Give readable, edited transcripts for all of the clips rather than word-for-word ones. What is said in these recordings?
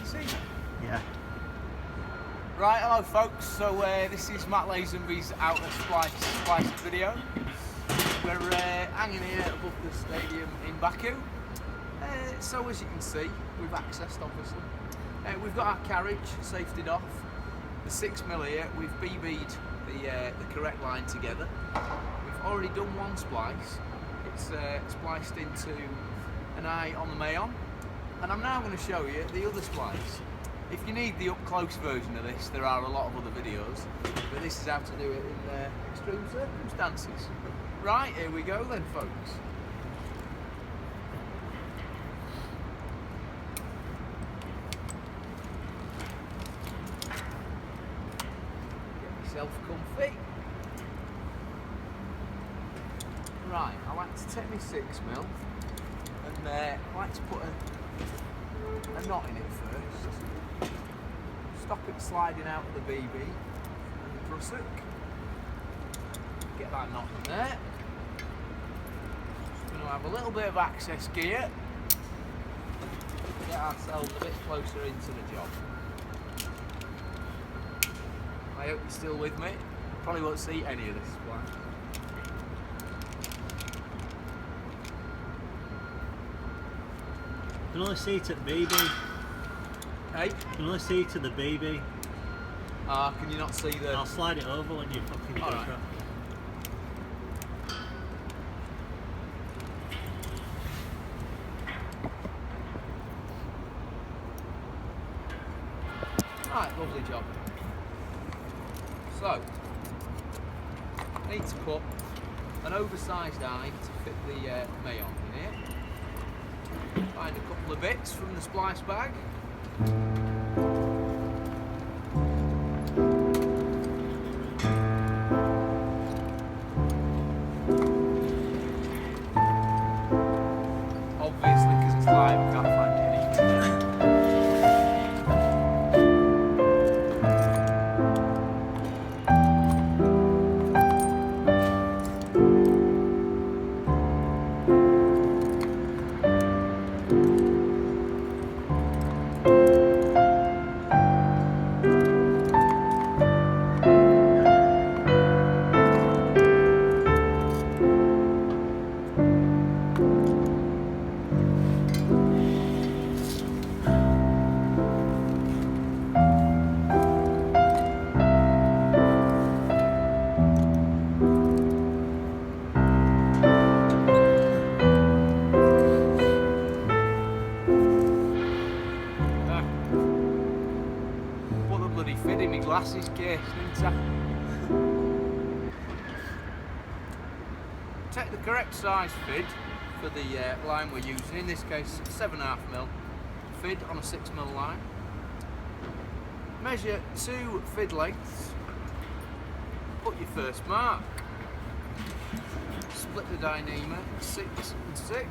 See? Yeah. Right, hello folks. So this is Matt Lazenby's out of Splice video. We're hanging here above the stadium in Baku. So as you can see, we've accessed obviously. We've got our carriage safetied off. The 6mm here, we've BB'd the correct line together. We've already done one splice. It's spliced into an eye on the Mayon. And I'm now going to show you the other splice. If you need the up-close version of this, there are a lot of other videos, but this is how to do it in extreme circumstances. Right, here we go then, folks. Get yourself comfy. Right, I like to take my 6mm and I like to put a knot in it first. Stop it sliding out of the BB and the prusik. Get that knot in there. Just going to have a little bit of access gear. Get ourselves a bit closer into the job. I hope you're still with me. Probably won't see any of this splice. You can only see it at BB. Hey? You can only see to the BB. Can you not see the... I'll slide it over when you fucking go Alright. Right, lovely job. So, I need to put an oversized eye to fit the Mayon in here. Find a couple of bits from the splice bag. Obviously, because it's live, I can't find any. Fit in my glasses case, didn't I? Take the correct size fid for the line we're using, in this case 7.5mm fid on a 6mm line. Measure 2 fid lengths, put your first mark, split the Dyneema 6 and 6,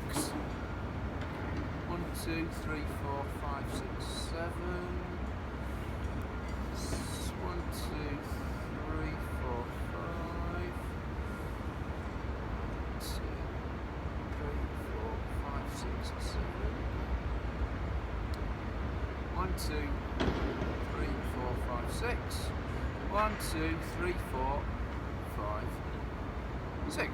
1, 2, 3, 4, 5, 6, 7. 1, 2, 3, 4, 5. 2, 3, 4, 5, 6, 7. 1, 2, 3, 4, 5, 6. 1, 2, 3, 4, 5, 6.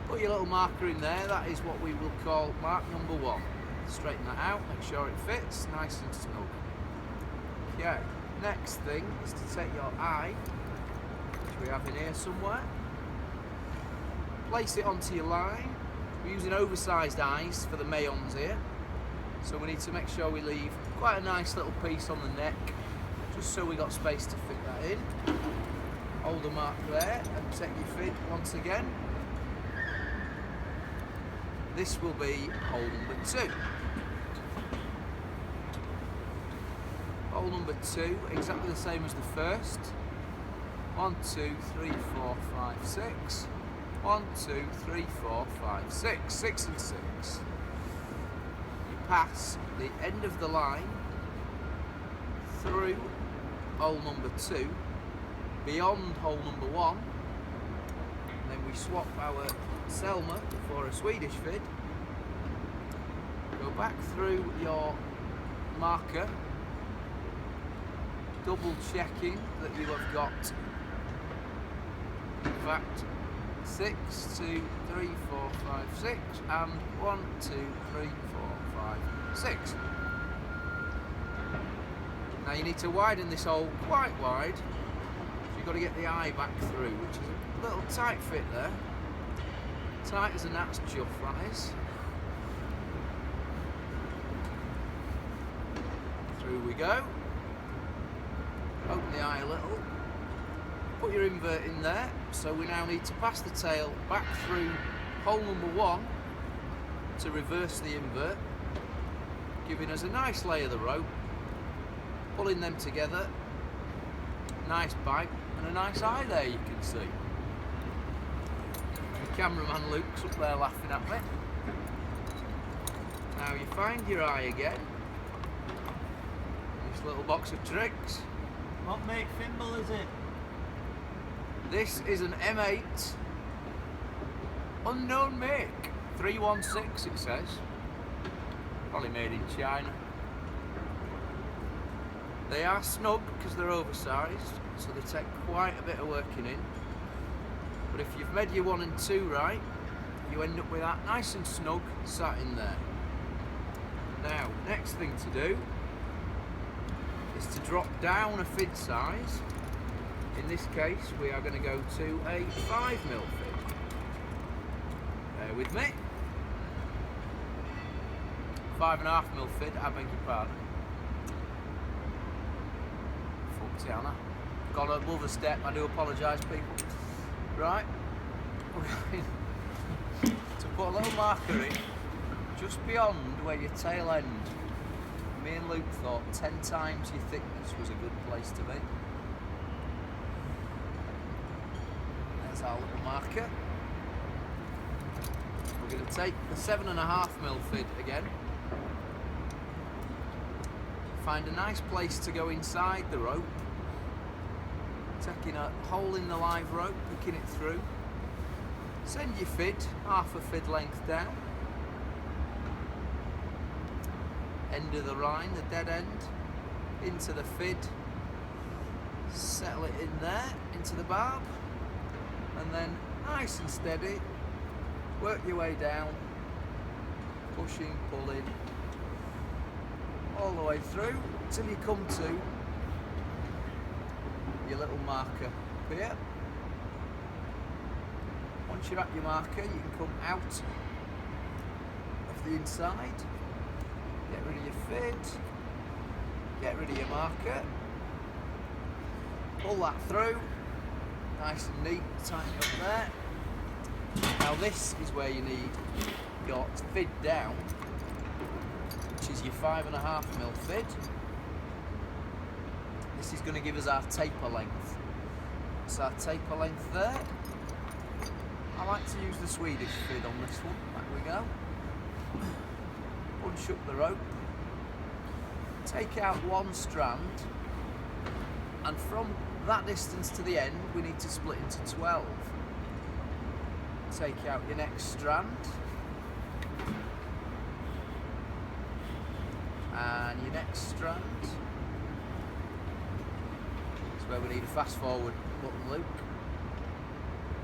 Put your little marker in there. That is what we will call mark number 1. Straighten that out. Make sure it fits nice and snug. Okay, next thing is to take your eye, which we have in here somewhere, place it onto your line. We're using oversized eyes for the Mayons here, so we need to make sure we leave quite a nice little piece on the neck, just so we got space to fit that in. Hold the mark there and take your fid once again. This will be hole number 2. Hole number 2, exactly the same as the first. 1, 2, 3, 4, 5, 6. 1, 2, 3, 4, 5, 6. 6 and 6. You pass the end of the line through hole number 2, beyond hole number 1. And then we swap our Selma for a Swedish fid. Go back through your marker, double checking that you have got, in fact, 6, 2, 3, 4, 5, 6, and 1, 2, 3, 4, 5, 6. Now you need to widen this hole quite wide, so you've got to get the eye back through, which is a little tight fit there. Tight as a gnat's chuff, that is. Through we go. Open the eye a little. Put your invert in there. So we now need to pass the tail back through hole number 1 to reverse the invert, giving us a nice lay of the rope. Pulling them together. Nice bite and a nice eye there, you can see. Cameraman Luke's up there laughing at me. Now you find your eye again. This little box of tricks. What make thimble is it? This is an M8 unknown make. 316 it says. Probably made in China. They are snug because they're oversized, so they take quite a bit of working in. But if you've made your 1 and 2 right, you end up with that nice and snug sat in there. Now, next thing to do is to drop down a fid size. In this case, we are going to go to a 5mm fid. Bear with me. 5.5mm fid, I beg your pardon. Fuck Tiana. Got above a step, I do apologise, people. Right, we're going to put a little marker in just beyond where your tail end. Me and Luke thought 10 times your thickness was a good place to be. There's our little marker. We're going to take the 7.5mm fid again. Find a nice place to go inside the rope. Taking a hole in the live rope, picking it through. Send your fid half a fid length down. End of the line, the dead end, into the fid. Settle it in there, into the barb. And then nice and steady, work your way down. Pushing, pulling, all the way through till you come to your little marker here. Once you're at your marker, you can come out of the inside, get rid of your fid, get rid of your marker, pull that through, nice and neat, tighten it up there. Now this is where you need your fid down, which is your 5.5mm fid. This is going to give us our taper length. So our taper length there. I like to use the Swedish fid on this one. There we go. Bunch up the rope. Take out one strand. And from that distance to the end, we need to split into 12. Take out your next strand. And your next strand. Where we need a fast forward button, Luke,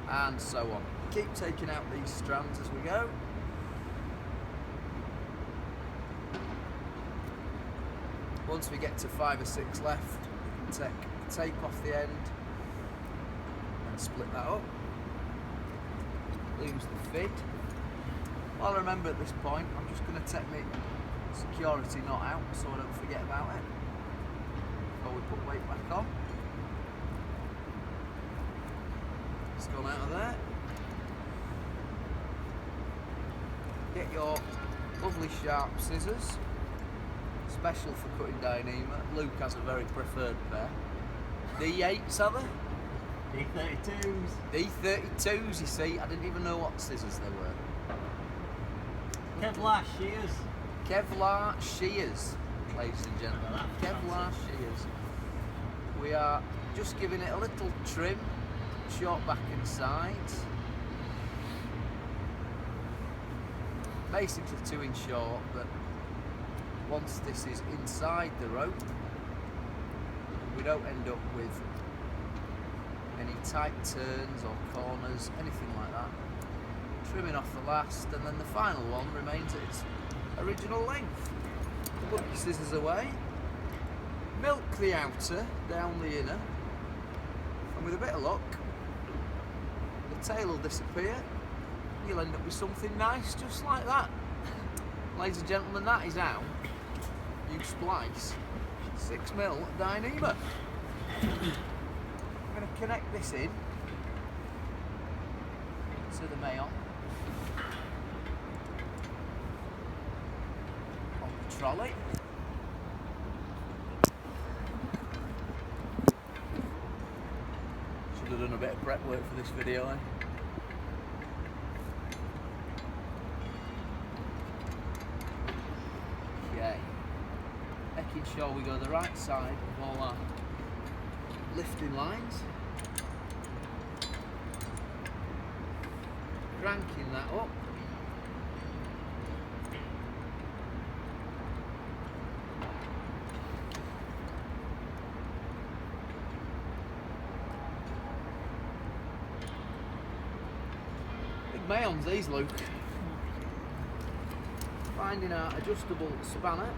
and so on. Keep taking out these strands as we go. Once we get to 5 or 6 left, we can take the tape off the end and split that up. Lose the fid. Well, remember at this point, I'm just going to take my security knot out so I don't forget about it before we put weight back on. It's gone out of there. Get your lovely sharp scissors, special for cutting Dyneema. Luke has a very preferred pair. D8s are they? D32s. D32s, you see. I didn't even know what scissors they were. Kevlar shears. Kevlar shears, ladies and gentlemen. Kevlar shears. We are just giving it a little trim. Short back and sides. Basically 2 inch short, but once this is inside the rope, we don't end up with any tight turns or corners, anything like that. Trimming off the last, and then the final one remains at its original length. Put your scissors away, milk the outer down the inner, and with a bit of luck, the tail will disappear. You'll end up with something nice just like that. Ladies and gentlemen, that is how you splice 6mm Dyneema. I'm going to connect this in to the mail on the trolley. Should have done a bit of prep work for this video, eh? Okay, making sure we go the right side of all our lifting lines, cranking that up, big mayons these, Luke. Finding our adjustable spanner,